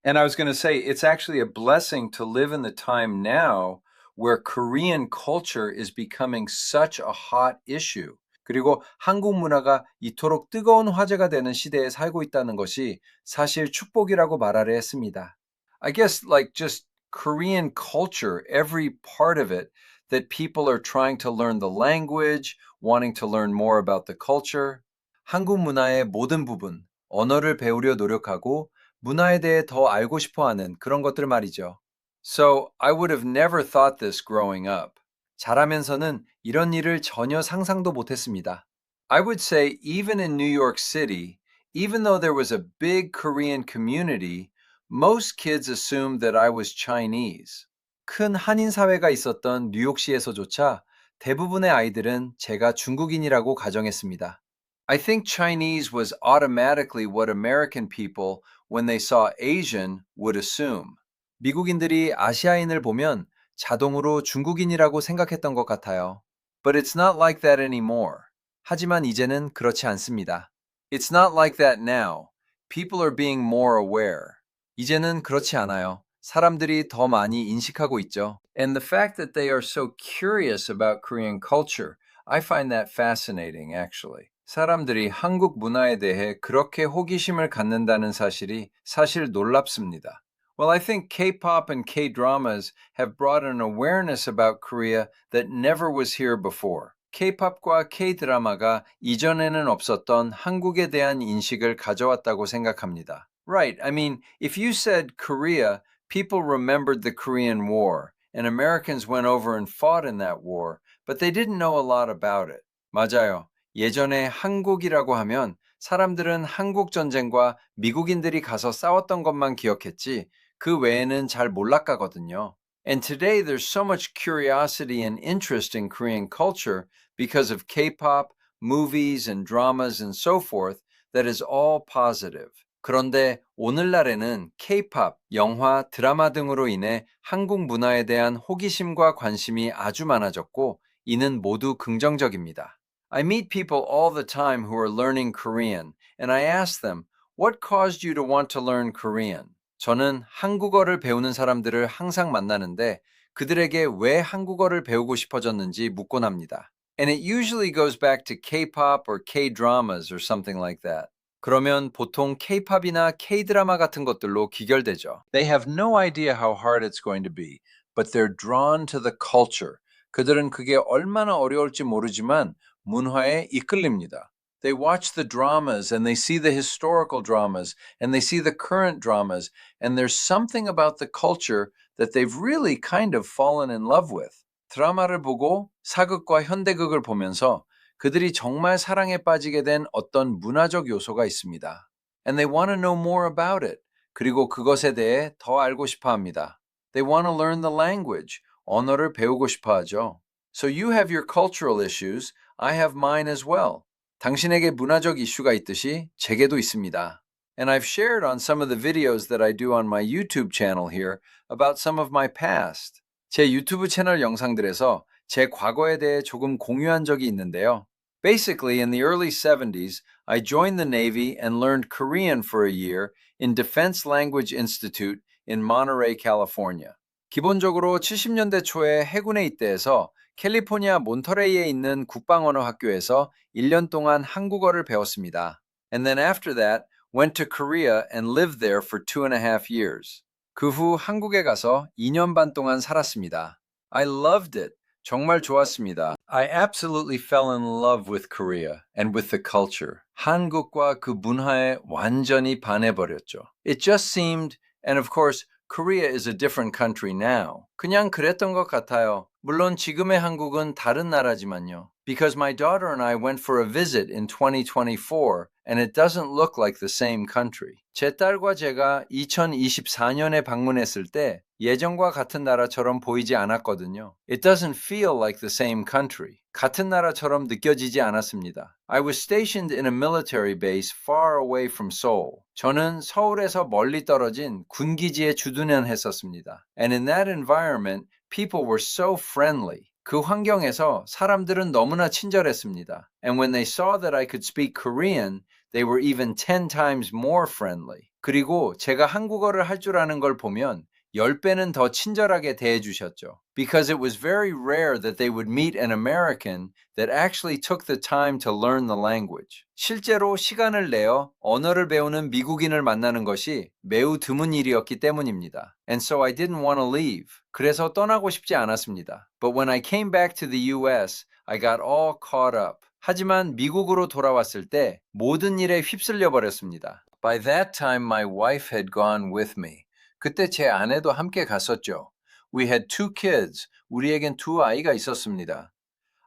And I was going to say, it's actually a blessing to live in the time now where Korean culture is becoming such a hot issue. 그리고 한국 문화가 이토록 뜨거운 화제가 되는 시대에 살고 있다는 것이 사실 축복이라고 말하려 했습니다. I guess like just Korean culture, every part of it, that people are trying to learn the language, wanting to learn more about the culture. 한국 문화의 모든 부분, 언어를 배우려 노력하고 문화에 대해 더 알고 싶어 하는 그런 것들 말이죠. So I would have never thought this growing up. 자라면서는 이런 일을 전혀 상상도 못 했습니다. I would say even in New York City, even though there was a big Korean community, most kids assumed that I was Chinese. 큰 한인 사회가 있었던 뉴욕시에서조차 대부분의 아이들은 제가 중국인이라고 가정했습니다. I think Chinese was automatically what American people, when they saw Asian, would assume. 미국인들이 아시아인을 보면 자동으로 중국인이라고 생각했던 것 같아요. But it's not like that anymore. 하지만 이제는 그렇지 않습니다. It's not like that now. People are being more aware. 이제는 그렇지 않아요. 사람들이 더 많이 인식하고 있죠. And the fact that they are so curious about Korean culture, I find that fascinating, actually. 사람들이 한국 문화에 대해 그렇게 호기심을 갖는다는 사실이 사실 놀랍습니다. Well, I think K-pop and K-dramas have brought an awareness about Korea that never was here before. K-pop과 K-드라마가 이전에는 없었던 한국에 대한 인식을 가져왔다고 생각합니다. Right. I mean, if you said Korea, people remembered the Korean War, and Americans went over and fought in that war, but they didn't know a lot about it. 맞아요. 예전에 한국이라고 하면 사람들은 한국 전쟁과 미국인들이 가서 싸웠던 것만 기억했지 그 외에는 잘 몰랐가거든요. And today there's so much curiosity and interest in Korean culture because of K-pop, movies and dramas and so forth that is all positive. 그런데 오늘날에는 K-pop, 영화, 드라마 등으로 인해 한국 문화에 대한 호기심과 관심이 아주 많아졌고 이는 모두 긍정적입니다. I meet people all the time who are learning Korean, and I ask them, what caused you to want to learn Korean? 저는 한국어를 배우는 사람들을 항상 만나는데 그들에게 왜 한국어를 배우고 싶어졌는지 묻곤 합니다. And it usually goes back to K-pop or K-dramas or something like that. 그러면 보통 K-팝이나 K-드라마 같은 것들로 귀결되죠. They have no idea how hard it's going to be, but they're drawn to the culture. 그들은 그게 얼마나 어려울지 모르지만 문화에 이끌립니다. They watch the dramas and they see the historical dramas and they see the current dramas and there's something about the culture that they've really kind of fallen in love with. 드라마를 보고 사극과 현대극을 보면서 그들이 정말 사랑에 빠지게 된 어떤 문화적 요소가 있습니다. And they want to know more about it. 그리고 그것에 대해 더 알고 싶어 합니다. They want to learn the language. 언어를 배우고 싶어 하죠. So you have your cultural issues. I have mine as well. 당신에게 문화적 이슈가 있듯이 제게도 있습니다. And I've shared on some of the videos that I do on my YouTube channel here about some of my past. 제 유튜브 채널 영상들에서 제 과거에 대해 조금 공유한 적이 있는데요. Basically, in the early 70s, I joined the Navy and learned Korean for a year in Defense Language Institute in Monterey, California. 기본적으로 70년대 초에 해군에 입대해서 캘리포니아 몬터레이에 있는 국방언어 학교에서 1년 동안 한국어를 배웠습니다. And then after that, went to Korea and lived there for 2.5 years. 그 후 한국에 가서 2년 반 동안 살았습니다. I loved it. 정말 좋았습니다. I absolutely fell in love with Korea and with the culture. 한국과 그 문화에 완전히 반해버렸죠. It just seemed, and of course, Korea is a different country now. 그냥 그랬던 것 같아요. 물론 지금의 한국은 다른 나라지만요. Because my daughter and I went for a visit in 2024 and it doesn't look like the same country. 제 딸과 제가 2024년에 방문했을 때 예전과 같은 나라처럼 보이지 않았거든요. It doesn't feel like the same country. 같은 나라처럼 느껴지지 않았습니다. I was stationed in a military base far away from Seoul. 저는 서울에서 멀리 떨어진 군기지에 주둔했었습니다. And in that environment, people were so friendly. 그 환경에서 사람들은 너무나 친절했습니다. And when they saw that I could speak Korean, they were even 10 times more friendly. 그리고 제가 한국어를 할 줄 아는 걸 보면 10배는 더 친절하게 대해 주셨죠. Because it was very rare that they would meet an American that actually took the time to learn the language. 실제로 시간을 내어 언어를 배우는 미국인을 만나는 것이 매우 드문 일이었기 때문입니다. And so I didn't want to leave. 그래서 떠나고 싶지 않았습니다. But when I came back to the US, I got all caught up. 하지만 미국으로 돌아왔을 때 모든 일에 휩쓸려 버렸습니다. By that time, my wife had gone with me. 그때 제 아내도 함께 갔었죠. We had 2 kids. 우리에겐 2아이가 있었습니다.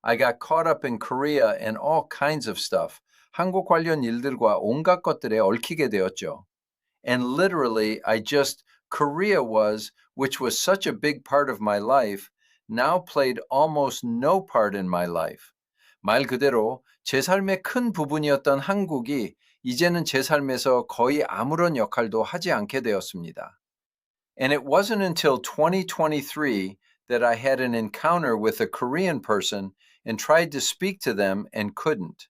I got caught up in Korea and all kinds of stuff. 한국 관련 일들과 온갖 것들에 얽히게 되었죠. And literally, Korea which was such a big part of my life, now played almost no part in my life. 말 그대로 제 삶의 큰 부분이었던 한국이 이제는 제 삶에서 거의 아무런 역할도 하지 않게 되었습니다. And it wasn't until 2023 that I had an encounter with a Korean person and tried to speak to them and couldn't.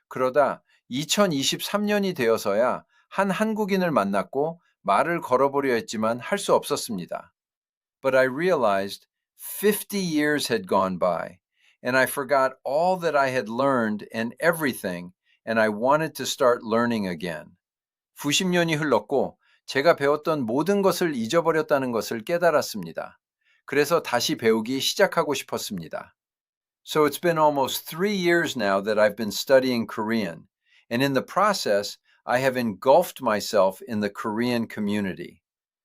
그러다 2023년이 되어서야 한 한국인을 만났고 말을 걸어보려 했지만 할 수 없었습니다. But I realized 50 years had gone by, and I forgot all that I had learned and everything, and I wanted to start learning again. 90년이 흘렀고 제가 배웠던 모든 것을 잊어버렸다는 것을 깨달았습니다. 그래서 다시 배우기 시작하고 싶었습니다. So it's been almost 3 years now that I've been studying Korean, and in the process, I have engulfed myself in the Korean community.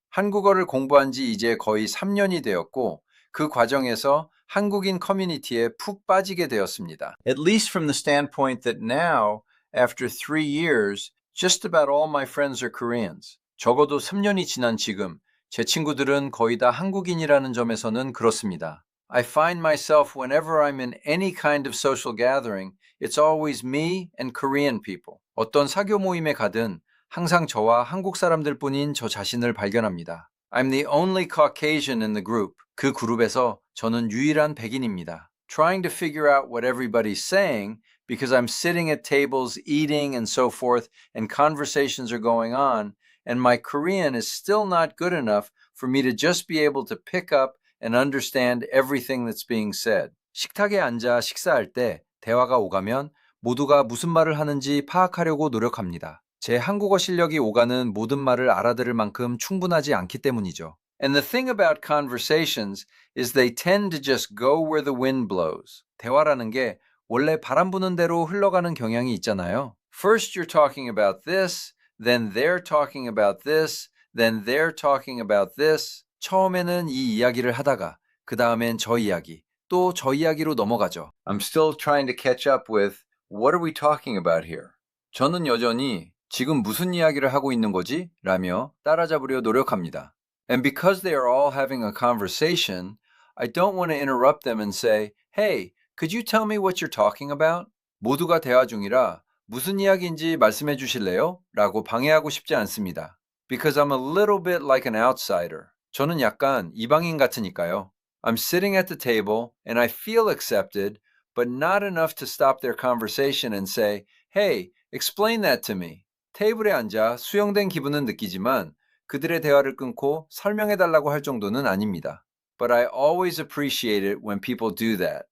한국어를 공부한 지 이제 거의 3년이 되었고, 그 과정에서 한국인 커뮤니티에 푹 빠지게 되었습니다. At least from the standpoint that now, after 3 years, just about all my friends are Koreans. 적어도 3년이 지난 지금 제 친구들은 거의 다 한국인이라는 점에서는 그렇습니다. I find myself whenever I'm in any kind of social gathering, it's always me and Korean people. 어떤 사교 모임에 가든 항상 저와 한국 사람들뿐인 저 자신을 발견합니다. I'm the only Caucasian in the group. 그 그룹에서 저는 유일한 백인입니다. Trying to figure out what everybody's saying because I'm sitting at tables eating and so forth and conversations are going on and my Korean is still not good enough for me to just be able to pick up and understand everything that's being said. 식탁에 앉아 식사할 때 대화가 오가면 모두가 무슨 말을 하는지 파악하려고 노력합니다. 제 한국어 실력이 오가는 모든 말을 알아들을 만큼 충분하지 않기 때문이죠. And the thing about conversations is they tend to just go where the wind blows. 대화라는 게 원래 바람 부는 대로 흘러가는 경향이 있잖아요. First you're talking about this, then they're talking about this, then they're talking about this. 처음에는 이 이야기를 하다가 그 다음엔 저 이야기, 또 저 이야기로 넘어가죠. I'm still trying to catch up with what are we talking about here? 저는 여전히 지금 무슨 이야기를 하고 있는 거지? 라며 따라잡으려 노력합니다. And because they are all having a conversation, I don't want to interrupt them and say, Hey, could you tell me what you're talking about? 모두가 대화 중이라 무슨 이야기인지 말씀해 주실래요? 라고 방해하고 싶지 않습니다. Because I'm a little bit like an outsider. 저는 약간 이방인 같으니까요. I'm sitting at the table and I feel accepted, but not enough to stop their conversation and say, Hey, explain that to me. 테이블에 앉아 수용된 기분은 느끼지만 그들의 대화를 끊고 설명해 달라고 할 정도는 아닙니다. But I always appreciate it when people do that.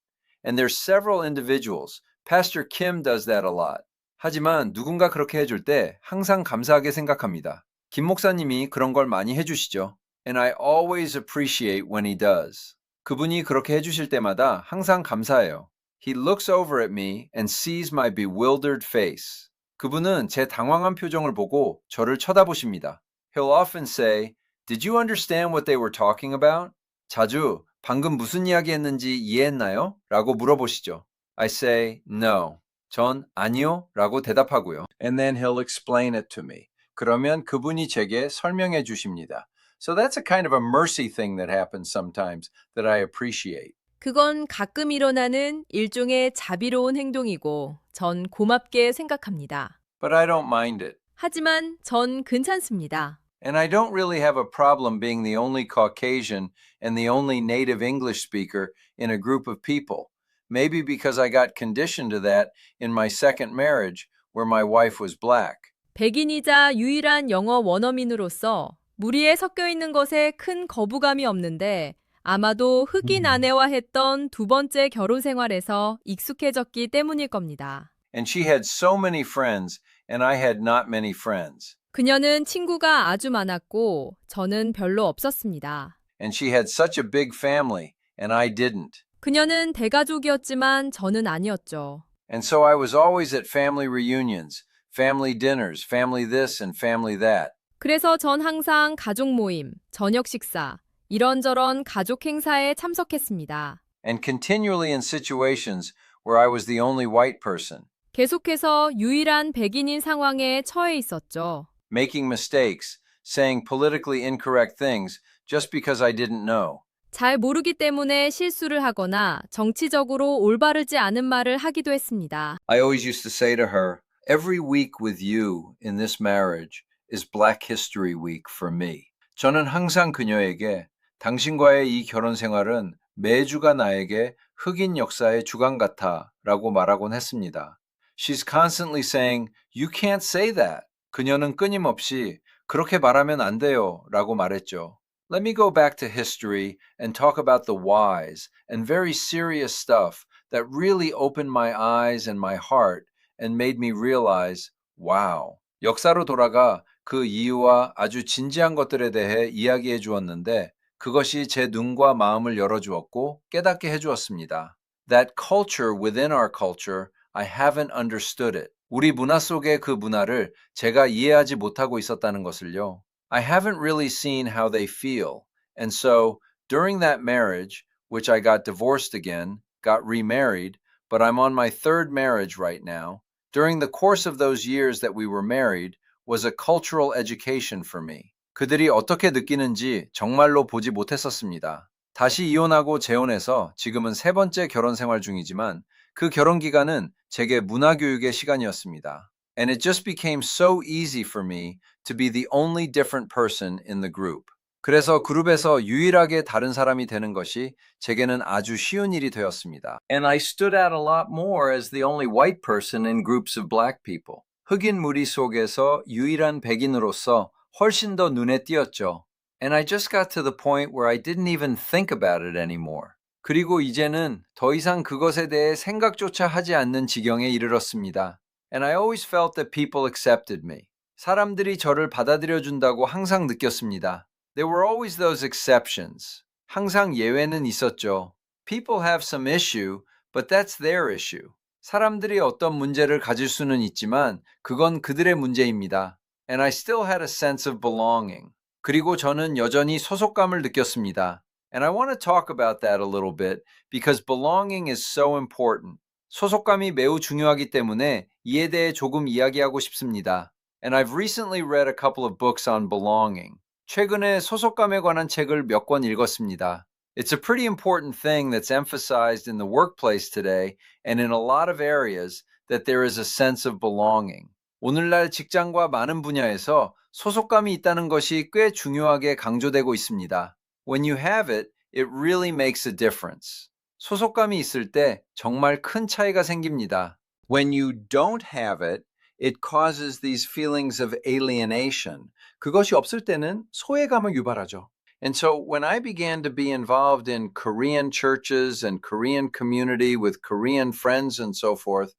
And there's several individuals. Pastor Kim does that a lot. 하지만 누군가 그렇게 해줄 때 항상 감사하게 생각합니다. 김 목사님이 그런 걸 많이 해주시죠. And I always appreciate when he does. 그분이 그렇게 해주실 때마다 항상 감사해요. He looks over at me and sees my bewildered face. 그분은 제 당황한 표정을 보고 저를 쳐다보십니다. He'll often say, Did you understand what they were talking about? 자주 방금 무슨 이야기 했는지 이해했나요? 라고 물어보시죠. I say, No. 전 아니요 라고 대답하고요. And then he'll explain it to me. 그러면 그분이 제게 설명해 주십니다. So that's a kind of a mercy thing that happens sometimes that I appreciate. 그건 가끔 일어나는 일종의 자비로운 행동이고 전 고맙게 생각합니다. But I don't mind it. 하지만 전 괜찮습니다. And I don't really have a problem being the only Caucasian and the only native English speaker in a group of people. Maybe because I got conditioned to that in my second marriage where my wife was black. 백인이자 유일한 영어 원어민으로서 무리에 섞여 있는 것에 큰 거부감이 없는데 아마도 흑인 아내와 했던 두 번째 결혼 생활에서 익숙해졌기 때문일 겁니다. And she had so many friends, and I had not many friends. 그녀는 친구가 아주 많았고 저는 별로 없었습니다. And she had such a big family, and I didn't. 그녀는 대가족이었지만 저는 아니었죠. And so I was always at family reunions, family dinners, family this and family that. 그래서 전 항상 가족 모임, 저녁 식사, 이런저런 가족 행사에 참석했습니다. And continually in situations where I was the only white person, 계속해서 유일한 백인인 상황에 처해 있었죠. making mistakes, saying politically incorrect things just because I didn't know. 잘 모르기 때문에 실수를 하거나 정치적으로 올바르지 않은 말을 하기도 했습니다. I always used to say to her, every week with you in this marriage is Black History Week for me. 저는 항상 그녀에게 당신과의 이 결혼 생활은 매주가 나에게 흑인 역사의 주간 같아 라고 말하곤 했습니다. She's constantly saying, you can't say that. 그녀는 끊임없이 그렇게 말하면 안 돼요 라고 말했죠. Let me go back to history and talk about the wise and very serious stuff that really opened my eyes and my heart and made me realize, wow. 역사로 돌아가 그 이유와 아주 진지한 것들에 대해 이야기해 주었는데 그것이 제 눈과 마음을 열어주었고 깨닫게 해주었습니다. That culture within our culture, I haven't understood it. 우리 문화 속의 그 문화를 제가 이해하지 못하고 있었다는 것을요. I haven't really seen how they feel. And so, during that marriage, which I got divorced again, got remarried, but I'm on my third marriage right now, during the course of those years that we were married was a cultural education for me. 그들이 어떻게 느끼는지 정말로 보지 못했었습니다. 다시 이혼하고 재혼해서 지금은 세 번째 결혼 생활 중이지만 그 결혼 기간은 제게 문화 교육의 시간이었습니다. And it just became so easy for me to be the only different person in the group. 그래서 그룹에서 유일하게 다른 사람이 되는 것이 제게는 아주 쉬운 일이 되었습니다. And I stood out a lot more as the only white person in groups of black people. 흑인 무리 속에서 유일한 백인으로서 훨씬 더 눈에 띄었죠. And I just got to the point where I didn't even think about it anymore. 그리고 이제는 더 이상 그것에 대해 생각조차 하지 않는 지경에 이르렀습니다. And I always felt that people accepted me. 사람들이 저를 받아들여 준다고 항상 느꼈습니다. There were always those exceptions. 항상 예외는 있었죠. People have some issue, but that's their issue. 사람들이 어떤 문제를 가질 수는 있지만 그건 그들의 문제입니다. And I still had a sense of belonging. 그리고 저는 여전히 소속감을 느꼈습니다. And I want to talk about that a little bit because belonging is so important. 소속감이 매우 중요하기 때문에 이에 대해 조금 이야기하고 싶습니다. And I've recently read a couple of books on belonging. 최근에 소속감에 관한 책을 몇 권 읽었습니다. It's a pretty important thing that's emphasized in the workplace today and in a lot of areas that there is a sense of belonging. 오늘날 직장과 많은 분야에서 소속감이 있다는 것이 꽤 중요하게 강조되고 있습니다. When you have it, it really makes a difference. 소속감이 있을 때 정말 큰 차이가 생깁니다. When you don't have it, it causes these feelings of alienation. 그것이 없을 때는 소외감을 유발하죠. And so when I began to be involved in Korean churches and Korean community with Korean friends and so forth,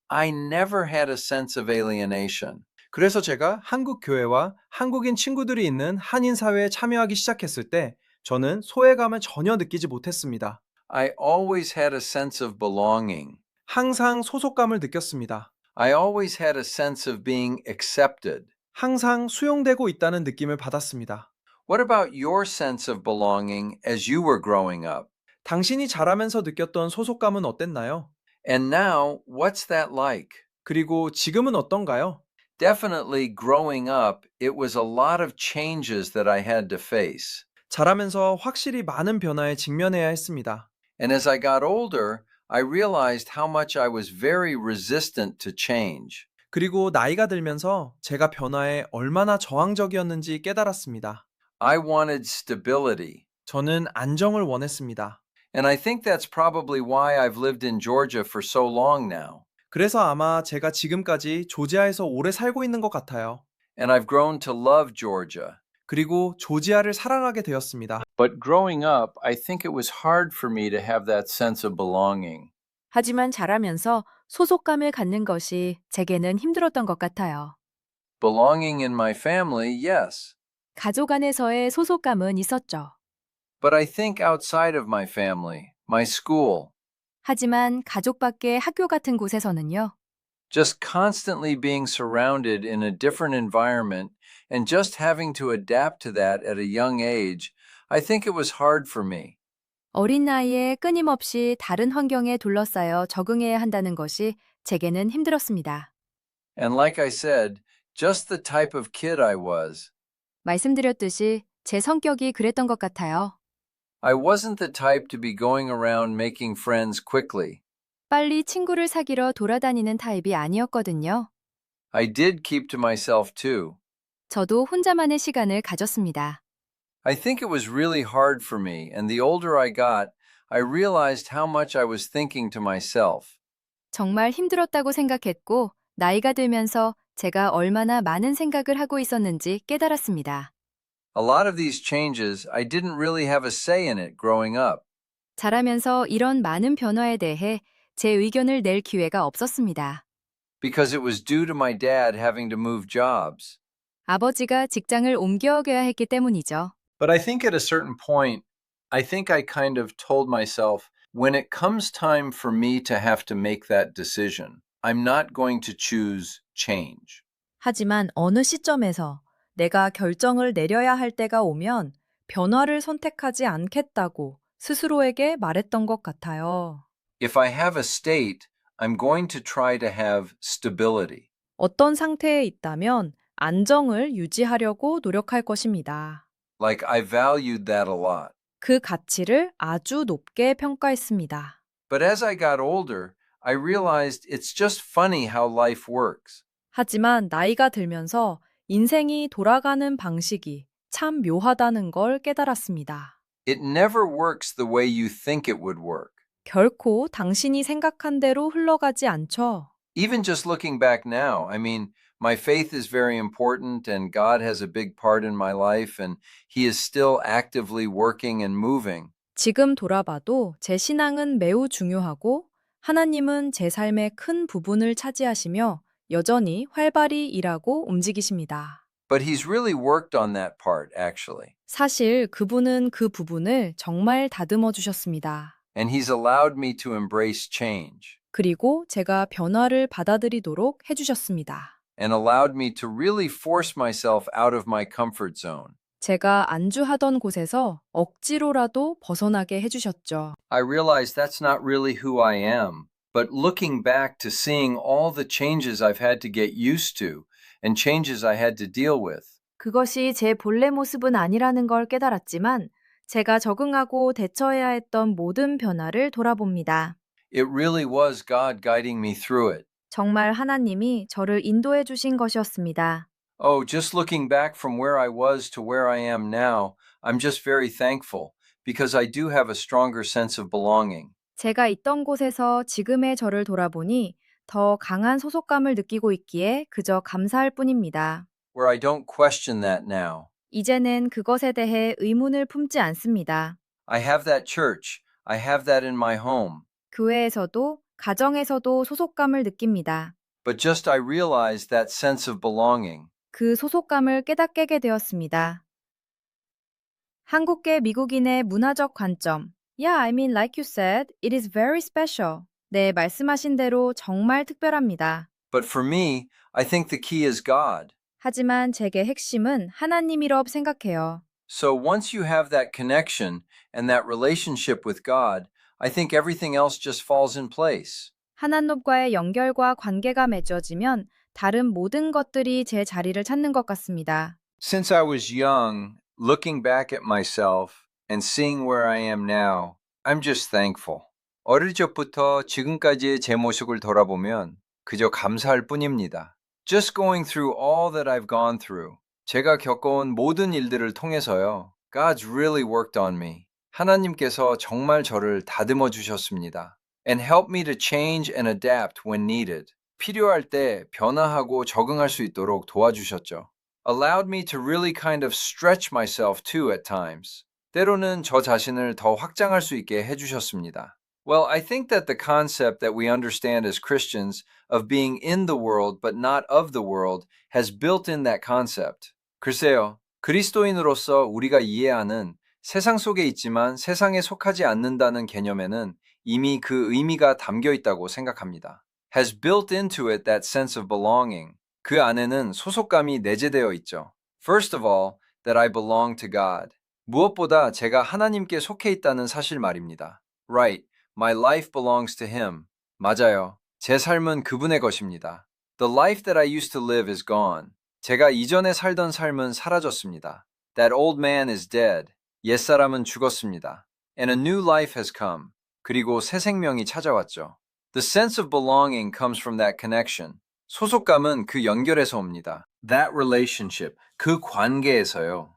I never had a sense of alienation. 그래서 제가 한국 교회와 한국인 친구들이 있는 한인 사회에 참여하기 시작했을 때 저는 소외감을 전혀 느끼지 못했습니다. I always had a sense of belonging. 항상 소속감을 느꼈습니다. I always had a sense of being accepted. 항상 수용되고 있다는 느낌을 받았습니다. What about your sense of belonging as you were growing up? 당신이 자라면서 느꼈던 소속감은 어땠나요? And now, what's that like? 그리고 지금은 어떤가요? Definitely growing up, it was a lot of changes that I had to face. 자라면서 확실히 많은 변화에 직면해야 했습니다. And as I got older, I realized how much I was very resistant to change. 그리고 나이가 들면서 제가 변화에 얼마나 저항적이었는지 깨달았습니다. I wanted stability. 저는 안정을 원했습니다. And I think that's probably why I've lived in Georgia for so long now. 그래서 아마 제가 지금까지 조지아에서 오래 살고 있는 것 같아요. And I've grown to love Georgia. 그리고 조지아를 사랑하게 되었습니다. But growing up, I think it was hard for me to have that sense of belonging. 하지만 자라면서 소속감을 갖는 것이 제게는 힘들었던 것 같아요. Belonging in my family, yes. 가족 안에서의 소속감은 있었죠. But I think outside of my family, my school, 하지만 가족 밖의 학교 같은 곳에서는요. just constantly being surrounded in a different environment and just having to adapt to that at a young age, I think it was hard for me. 어린 나이에 끊임없이 다른 환경에 둘러싸여 적응해야 한다는 것이 제게는 힘들었습니다. And like I said, just the type of kid I was. 말씀드렸듯이 제 성격이 그랬던 것 같아요. I wasn't the type to be going around making friends quickly. 빨리 친구를 사귀러 돌아다니는 타입이 아니었거든요. I did keep to myself too. 저도 혼자만의 시간을 가졌습니다. I think it was really hard for me, and the older I got, I realized how much I was thinking to myself. 정말 힘들었다고 생각했고 나이가 들면서 제가 얼마나 많은 생각을 하고 있었는지 깨달았습니다. A lot of these changes, I didn't really have a say in it growing up. 자라면서 이런 많은 변화에 대해 제 의견을 낼 기회가 없었습니다. Because it was due to my dad having to move jobs. 아버지가 직장을 옮겨가야 했기 때문이죠. But I think at a certain point, I think I kind of told myself, when it comes time for me to have to make that decision, I'm not going to choose change. 하지만 어느 시점에서 내가 결정을 내려야 할 때가 오면 변화를 선택하지 않겠다고 스스로에게 말했던 것 같아요. If I have a state, I'm going to try to have stability. 어떤 상태에 있다면 안정을 유지하려고 노력할 것입니다. Like I valued that a lot. 그 가치를 아주 높게 평가했습니다. But as I got older, I realized it's just funny how life works. 하지만 나이가 들면서 인생이 돌아가는 방식이 참 묘하다는 걸 깨달았습니다. It never works the way you think it would work. 결코 당신이 생각한 대로 흘러가지 않죠. Even just looking back now, I mean, my faith is very important and God has a big part in my life and He is still actively working and moving. 지금 돌아봐도 제 신앙은 매우 중요하고 하나님은 제 삶의 큰 부분을 차지하시며 여전히 활발히 일하고 움직이십니다. But He's really worked on that part, actually. 사실 그분은 그 부분을 정말 다듬어 주셨습니다. And He's allowed me to embrace change 그리고 제가 변화를 받아들이도록 해주셨습니다. and allowed me to really force myself out of my comfort zone. 제가 안주하던 곳에서 억지로라도 벗어나게 해주셨죠. I realize that's not really who I am, but looking back to seeing all the changes I've had to get used to and changes I had to deal with, 그것이 제 본래 모습은 아니라는 걸 깨달았지만 제가 적응하고 대처해야 했던 모든 변화를 돌아봅니다. it really was God guiding me through it. 정말 하나님이 저를 인도해 주신 것이었습니다. Oh, just looking back from where I was to where I am now, I'm just very thankful because I do have a stronger sense of belonging. 제가 있던 곳에서 지금의 저를 돌아보니 더 강한 소속감을 느끼고 있기에 그저 감사할 뿐입니다. Where I don't question that now. 이제는 그것에 대해 의문을 품지 않습니다. I have that church. I have that in my home. 교회에서도 가정에서도 소속감을 느낍니다. But just I realized that sense of belonging. 그 소속감을 깨닫게 되었습니다. 한국계 미국인의 문화적 관점. Yeah, I mean, like you said, it is very special. 네, 말씀하신 대로 정말 특별합니다. But for me, I think the key is God. 하지만 제게 핵심은 하나님이라 생각해요. So once you have that connection and that relationship with God, I think everything else just falls in place. 하나님과의 연결과 관계가 맺어지면 다른 모든 것들이 제 자리를 찾는 것 같습니다. Since I was young, looking back at myself and seeing where I am now, I'm just thankful. 어릴 적부터 지금까지의 제 모습을 돌아보면 그저 감사할 뿐입니다. Just going through all that I've gone through, 제가 겪어온 모든 일들을 통해서요. God's really worked on me. 하나님께서 정말 저를 다듬어 주셨습니다. and help me to change and adapt when needed. 필요할 때 변화하고 적응할 수 있도록 도와주셨죠. Allowed me to really kind of stretch myself too at times. 때로는 저 자신을 더 확장할 수 있게 해주셨습니다. Well, I think that the concept that we understand as Christians of being in the world but not of the world has built in that concept. 글쎄요, 그리스도인으로서 우리가 이해하는 세상 속에 있지만 세상에 속하지 않는다는 개념에는 이미 그 의미가 담겨 있다고 생각합니다. Has built into it that sense of belonging. 그 안에는 소속감이 내재되어 있죠. First of all, that I belong to God. 무엇보다 제가 하나님께 속해 있다는 사실 말입니다. Right, my life belongs to Him. 맞아요. 제 삶은 그분의 것입니다. The life that I used to live is gone. 제가 이전에 살던 삶은 사라졌습니다. That old man is dead. 옛사람은 죽었습니다. And a new life has come. 그리고 새 생명이 찾아왔죠. The sense of belonging comes from that connection. 소속감은 그 연결에서 옵니다. That relationship, 그 관계에서요.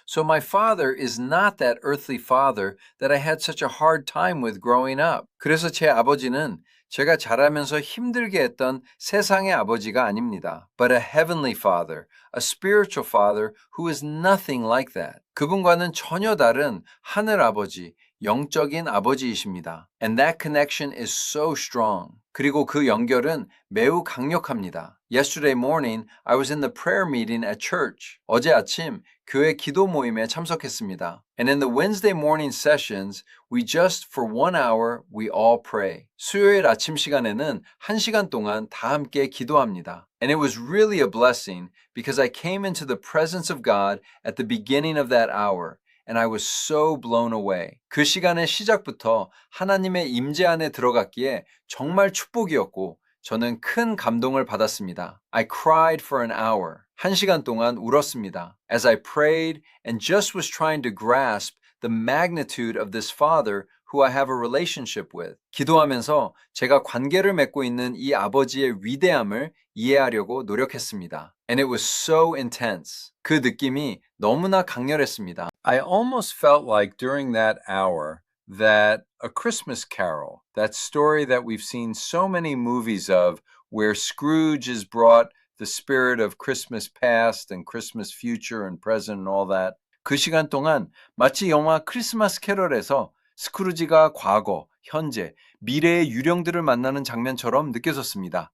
So my father is not that earthly father that I had such a hard time with growing up. 그래서 제 아버지는 제가 자라면서 힘들게 했던 세상의 아버지가 아닙니다. But a heavenly father, a spiritual father who is nothing like that. 그분과는 전혀 다른 하늘 아버지, 영적인 아버지이십니다. And that connection is so strong. 그리고 그 연결은 매우 강력합니다. Yesterday morning, I was in the prayer meeting at church. 어제 아침 교회 기도 모임에 참석했습니다. And in the Wednesday morning sessions, we just for 1 hour, we all pray. 수요일 아침 시간에는 1시간 동안 다 함께 기도합니다. And it was really a blessing because I came into the presence of God at the beginning of that hour. And I was so blown away. 그 시간의 시작부터 하나님의 임재 안에 들어갔기에 정말 축복이었고 저는 큰 감동을 받았습니다. I cried for an hour. 1시간 동안 울었습니다. As I prayed and just was trying to grasp the magnitude of this Father who I have a relationship with. 기도하면서 제가 관계를 맺고 있는 이 아버지의 위대함을 이해하려고 노력했습니다. And it was so intense. 그 느낌이 너무나 강렬했습니다. I almost felt like during that hour that A Christmas Carol, that story that we've seen so many movies of where Scrooge is brought the spirit of Christmas past and Christmas future and present and all that. 그 시간 동안 마치 영화 크리스마스 캐럴에서 스크루지가 과거, 현재, 미래의 유령들을 만나는 장면처럼 느껴졌습니다.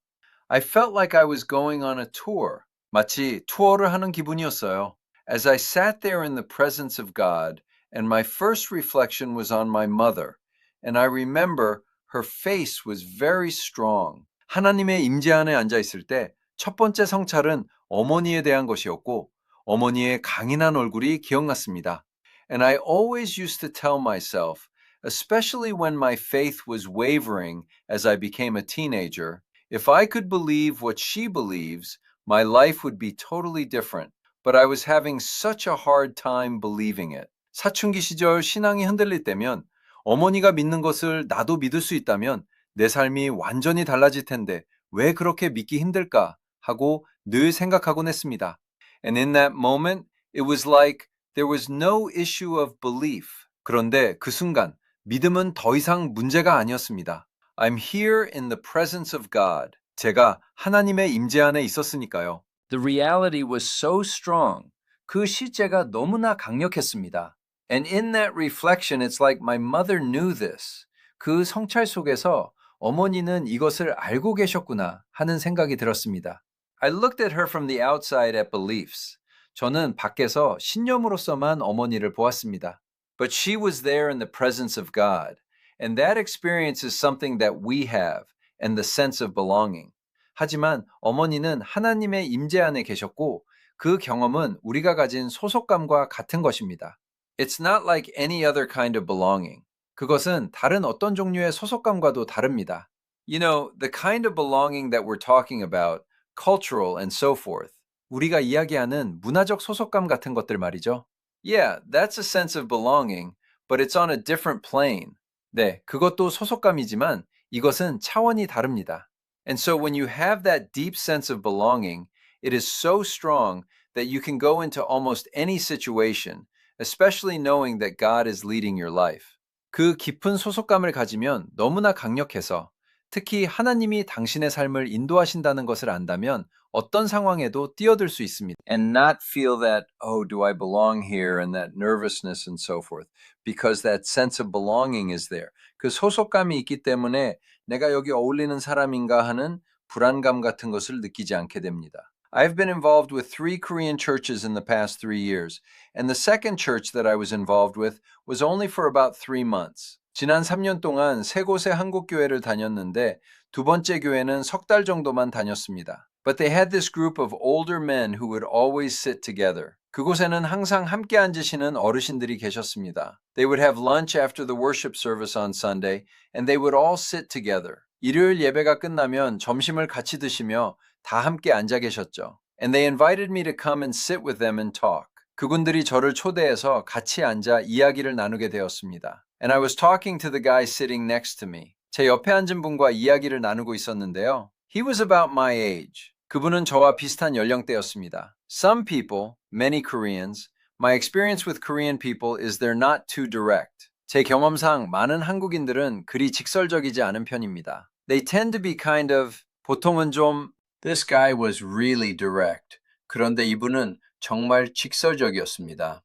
I felt like I was going on a tour. 마치 투어를 하는 기분이었어요. As I sat there in the presence of God, and my first reflection was on my mother, and I remember her face was very strong. 하나님의 임재 안에 앉아 있을 때 첫 번째 성찰은 어머니에 대한 것이었고 어머니의 강인한 얼굴이 기억났습니다. And I always used to tell myself, especially when my faith was wavering as I became a teenager, if I could believe what she believes, my life would be totally different. But I was having such a hard time believing it. 사춘기 시절 신앙이 흔들릴 때면 어머니가 믿는 것을 나도 믿을 수 있다면 내 삶이 완전히 달라질 텐데 왜 그렇게 믿기 힘들까 하고 늘 생각하곤 했습니다. And in that moment, it was like there was no issue of belief. 그런데 그 순간 믿음은 더 이상 문제가 아니었습니다. I'm here in the presence of God. 제가 하나님의 임재 안에 있었으니까요. The reality was so strong. 그 실제가 너무나 강력했습니다. And in that reflection, it's like my mother knew this. 그 성찰 속에서 어머니는 이것을 알고 계셨구나 하는 생각이 들었습니다. I looked at her from the outside at beliefs. 저는 밖에서 신념으로서만 어머니를 보았습니다. But she was there in the presence of God. And that experience is something that we have, and the sense of belonging. 하지만 어머니는 하나님의 임재 안에 계셨고 그 경험은 우리가 가진 소속감과 같은 것입니다. It's not like any other kind of belonging. 그것은 다른 어떤 종류의 소속감과도 다릅니다. You know, the kind of belonging that we're talking about, cultural and so forth. 우리가 이야기하는 문화적 소속감 같은 것들 말이죠. Yeah, that's a sense of belonging, but it's on a different plane. 네, 그것도 소속감이지만 이것은 차원이 다릅니다. And so when you have that deep sense of belonging, it is so strong that you can go into almost any situation, especially knowing that God is leading your life. 그 깊은 소속감을 가지면 너무나 강력해서 특히 하나님이 당신의 삶을 인도하신다는 것을 안다면 어떤 상황에도 뛰어들 수 있습니다. And not feel that, oh, do I belong here? And that nervousness and so forth. Because that sense of belonging is there. 그 소속감이 있기 때문에 내가 여기 어울리는 사람인가 하는 불안감 같은 것을 느끼지 않게 됩니다. I've been involved with 3 Korean churches in the past 3 years, and the second church that I was involved with was only for about 3 months. 지난 3년 동안 3곳의 한국 교회를 다녔는데 두 번째 교회는 석 달 정도만 다녔습니다. But they had this group of older men who would always sit together. 그곳에는 항상 함께 앉으시는 어르신들이 계셨습니다. They would have lunch after the worship service on Sunday, and they would all sit together. 일요일 예배가 끝나면 점심을 같이 드시며 다 함께 앉아 계셨죠. And they invited me to come and sit with them and talk. 그분들이 저를 초대해서 같이 앉아 이야기를 나누게 되었습니다. And I was talking to the guy sitting next to me. 제 옆에 앉은 분과 이야기를 나누고 있었는데요. He was about my age. 그분은 저와 비슷한 연령대였습니다. Some people, many Koreans, my experience with Korean people is they're not too direct. 제 경험상 많은 한국인들은 그리 직설적이지 않은 편입니다. They tend to be kind of, 보통은 좀 This guy was really direct. 그런데 이분은 정말 직설적이었습니다.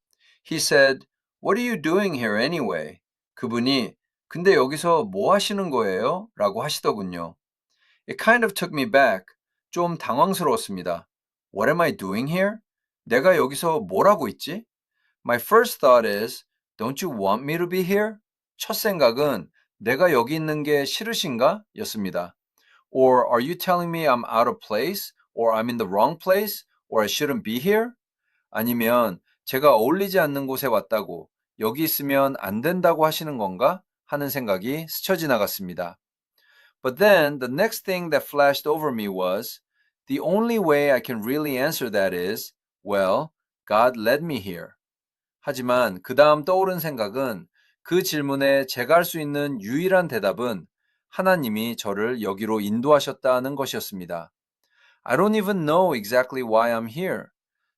He said, What are you doing here anyway? 그분이 근데 여기서 뭐 하시는 거예요? 라고 하시더군요. It kind of took me back. 좀 당황스러웠습니다. What am I doing here? 내가 여기서 뭘 하고 있지? My first thought is, Don't you want me to be here? 첫 생각은 내가 여기 있는 게 싫으신가? 였습니다. Or are you telling me I'm out of place? Or I'm in the wrong place? Or I shouldn't be here? 아니면 제가 어울리지 않는 곳에 왔다고 여기 있으면 안 된다고 하시는 건가? 하는 생각이 스쳐 지나갔습니다. But then the next thing that flashed over me was the only way I can really answer that is, well, God led me here. 하지만 그 다음 떠오른 생각은 그 질문에 제가 할 수 있는 유일한 대답은 하나님이 저를 여기로 인도하셨다는 것이었습니다. I don't even know exactly why I'm here.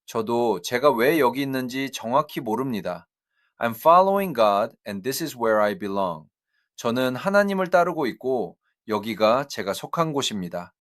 저도 제가 왜 여기 있는지 정확히 모릅니다. I'm following God and this is where I belong. 저는 하나님을 따르고 있고 여기가 제가 속한 곳입니다.